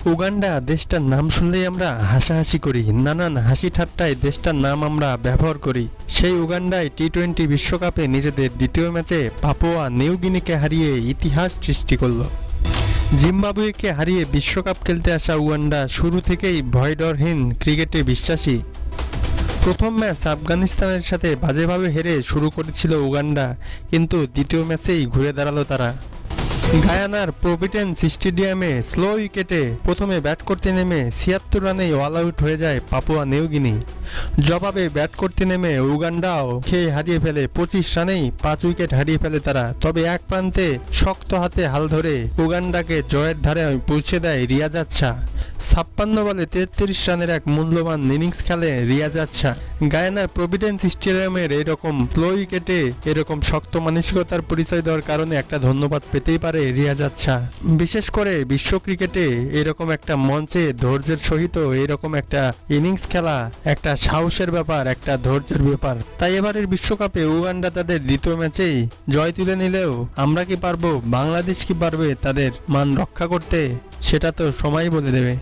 Uganda দেশটার নাম শুনলেই আমরা হাসাহাসি করি, নানান হাসি ঠাট্টায় দেশটার নাম আমরা ব্যবহার করি। সেই উগান্ডায় টি-20 বিশ্বকাপে নিজেদের দ্বিতীয় ম্যাচে পাপুয়া নিউ গিনিকে হারিয়ে ইতিহাস সৃষ্টি করল। জিম্বাবুয়েকে হারিয়ে বিশ্বকাপ খেলতে আসা উগান্ডা শুরু থেকেই ভয়ডরহীন ক্রিকেটে বিশ্বাসী। প্রথম ম্যাচ আফগানিস্তানের সাথে বাজেভাবে হেরে শুরু করেছিল উগান্ডা, কিন্তু দ্বিতীয় ম্যাচেই ঘুরে দাঁড়ালো তারা। গায়ানার প্রভিডেন্স স্টেডিয়ামে স্লো উইকেটে প্রথমে ব্যাট করতে নেমে ৭৬ রানেই অল আউট হয়ে যায় পাপুয়া নিউ গিনি। জবাবে ব্যাট করতে নেমে উগান্ডাও খেয়ে হারিয়ে ফেলে ২৫ রানেই ৫ উইকেট হারিয়ে ফেলে তারা। তবে এক প্রান্তে শক্ত হাতে হাল ধরে উগান্ডাকে জয়ের ধারে পৌঁছে দেয় রিয়াজ আচ্ছা। ৫৬ বলে ৩৩ রানের এক মূল্যবান ইনিংস খেলে রিয়াজ আচ্ছা। গায়ানার প্রভিডেন্স স্টেডিয়ামের এরকম স্লো উইকেটে এরকম শক্ত মানসিকতার পরিচয় দেওয়ার কারণে একটা ধন্যবাদ পেতেই পারে রিয়াজ আচ্ছা। বিশেষ করে বিশ্ব ক্রিকেটে এরকম একটা মঞ্চে ধৈর্যের সহিত এরকম একটা ইনিংস খেলা একটা সাহসের ব্যাপার, একটা ধৈর্যের ব্যাপার। তাই এবারের বিশ্বকাপে উগান্ডা তাদের দ্বিতীয় ম্যাচেই জয় তুলে নিলেও আমরা কি পারবো, বাংলাদেশ কি পারবে তাদের মান রক্ষা করতে, সেটা তো সময় বলে দেবে।